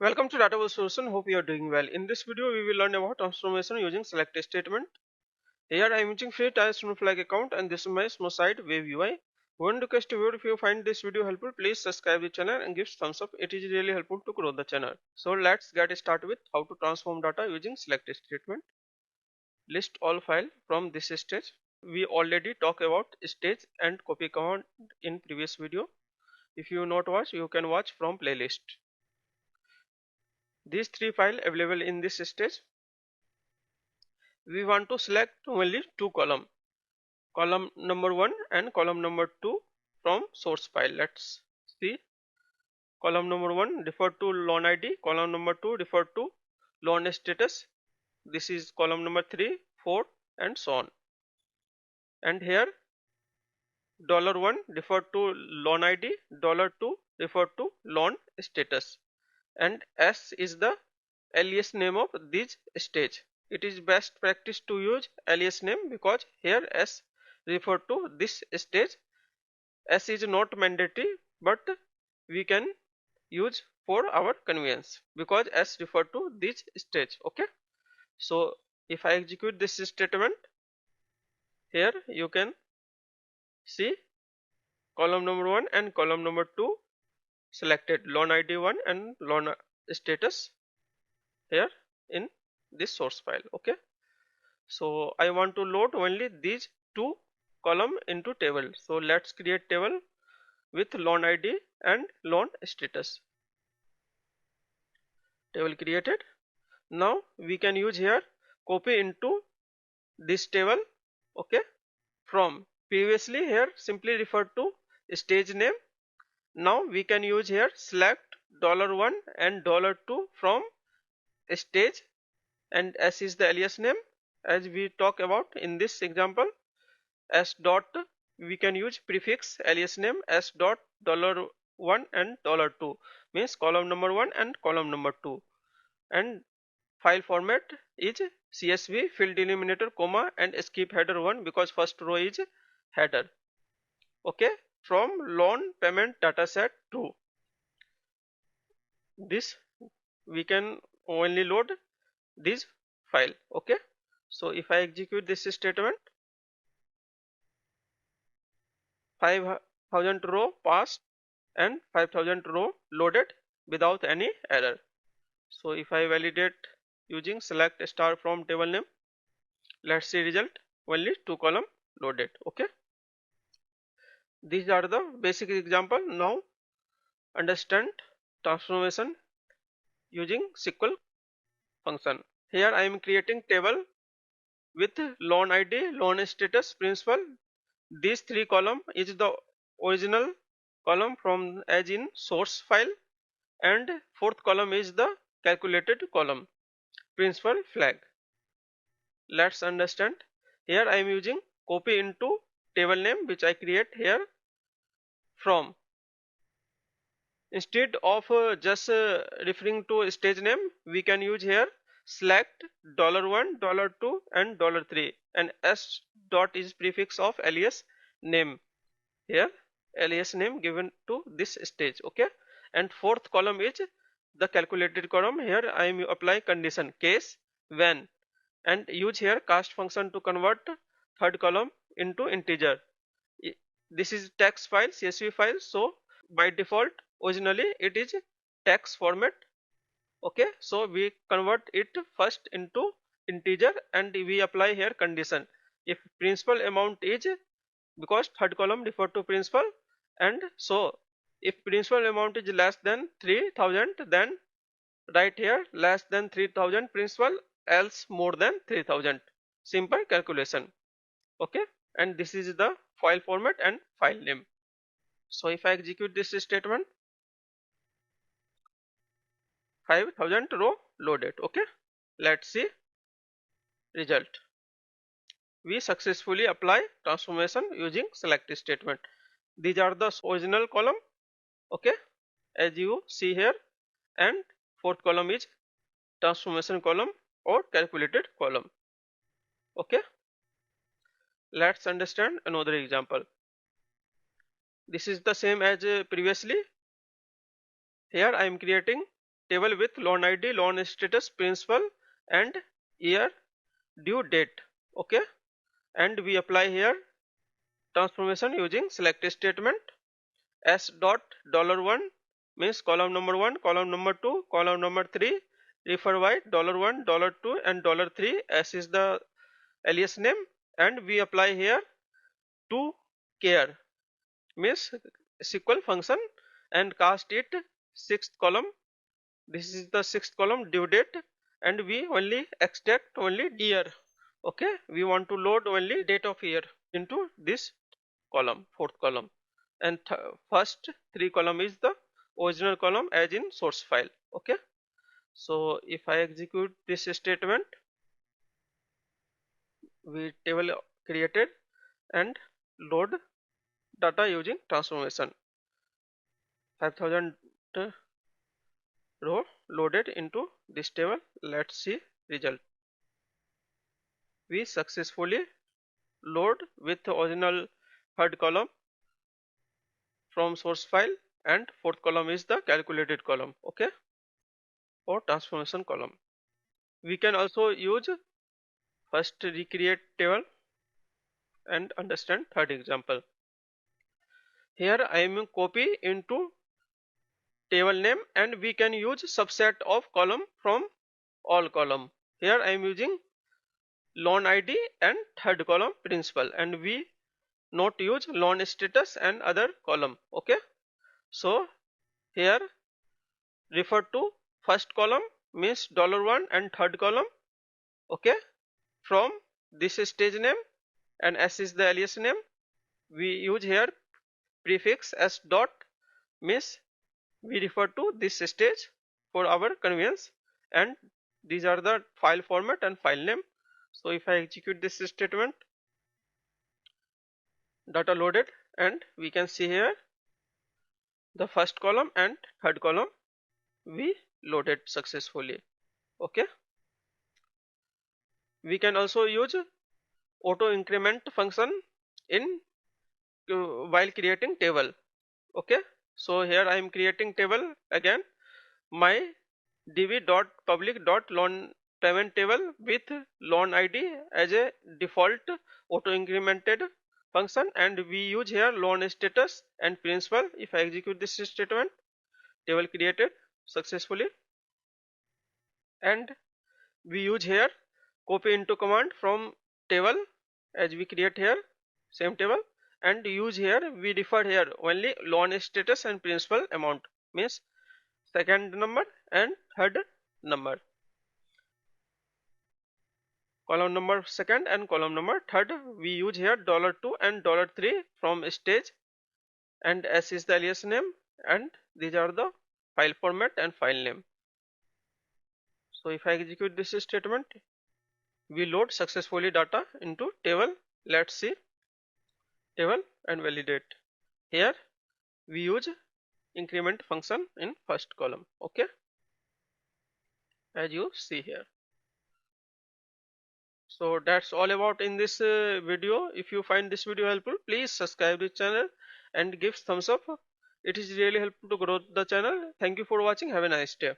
Welcome to Database Solution. Hope you are doing well. In this video, we will learn about transformation using select statement. Here I am using free trial Snowflake account and this is my small site web UI. One request to you, if you find this video helpful, please subscribe the channel and give thumbs up. It is really helpful to grow the channel. So let's get started with how to transform data using select statement. List all file from this stage. We already talked about stage and copy command in previous video. If you not watch, you can watch from playlist. These three files available in this stage. We want to select only two column number 1 and column number 2 from source file. Let's see. Column number 1 refer to loan ID, column number 2 refer to loan status. This is column number 3, 4 and so on. And here $1 refer to loan ID, $2 refer to loan status, and S is the alias name of this stage. It is best practice to use alias name because here S refer to this stage. S is not mandatory, but we can use for our convenience because S refer to this stage. Okay, so if I execute this statement, here you can see column number 1 and column number 2 selected, loan ID 1 and loan status here in this source file. Okay, so I want to load only these two column into table. So let's create table with loan ID and loan status. Table created. Now we can use here copy into this table. Okay, from previously here simply referred to stage name. Now we can use here select $1 and $2 from stage, and S is the alias name as we talk about in this example. S dot, we can use prefix alias name S dot $1 and $2 means column number 1 and column number 2, and file format is CSV field delimiter comma and skip header 1 because first row is header. Okay, from loan payment dataset 2, this we can only load this file. Okay, so if I execute this statement, 5000 row passed and 5000 row loaded without any error. So if I validate using select star from table name, let's see result, only two column loaded. Okay, these are the basic example. Now understand transformation using SQL function. Here I am creating table with loan ID, loan status, principal. These three column is the original column from as in source file, and fourth column is the calculated column, principal flag. Let's understand. Here I am using copy into table name which I create here from. Instead of just referring to stage name, we can use here select $1, $2 and $3, and S dot is prefix of alias name, here alias name given to this stage. Okay, and fourth column is the calculated column. Here I am apply condition case when, and use here cast function to convert third column into integer. This is text file, CSV file, so by default originally it is text format. Okay, so we convert it first into integer and we apply here condition if principal amount is, because third column refer to principal, and so if principal amount is less than 3000, then write here less than 3000 principal, else more than 3000. Simple calculation. Okay, and this is the file format and file name. So if I execute this statement, 5000 row loaded. Okay, let's see result. We successfully apply transformation using select statement. These are the original column. Okay, as you see here, and fourth column is transformation column or calculated column. Okay, let's understand another example. This is the same as previously. Here I am creating table with loan ID, loan status, principal and year, due date. Okay, and we apply here transformation using select statement. S dot $1 means column number 1, column number 2, column number 3 refer by $1, $2 and $3. S is the alias name, and we apply here to care means SQL function and cast it sixth column. This is the sixth column, due date, and we only extract only year. Okay, we want to load only date of year into this column, fourth column, and first three column is the original column as in source file. Okay, so if I execute this statement, we table created and load data using transformation. 5000 row loaded into this table. Let's see result. We successfully load with the original third column from source file, and fourth column is the calculated column. Okay, or transformation column. We can also use first recreate table and understand third example. Here I am copy into table name, and we can use subset of column from all column. Here I am using loan ID and third column principal, and we not use loan status and other column. Okay, so here refer to first column means $1 and third column. Okay, from this stage name, and S is the alias name. We use here prefix S dot means we refer to this stage for our convenience, and these are the file format and file name. So if I execute this statement, data loaded, and we can see here the first column and third column we loaded successfully. Okay, we can also use auto increment function in while creating table. Okay, so here I am creating table again, my db dot public dot loan payment table with loan ID as a default auto incremented function, and we use here loan status and principal. If I execute this statement, table created successfully, and we use here copy into command from table as we create here same table, and use here we refer here only loan status and principal amount means second number and third number, column number second and column number third. We use here $2 and $3 from stage, and S is the alias name, and these are the file format and file name. So if I execute this statement, we load successfully data into table. Let's see table and validate. Here we use increment function in first column. Okay, as you see here. So that's all about in this video. If you find this video helpful, please subscribe the channel and give thumbs up. It is really helpful to grow the channel. Thank you for watching. Have a nice day.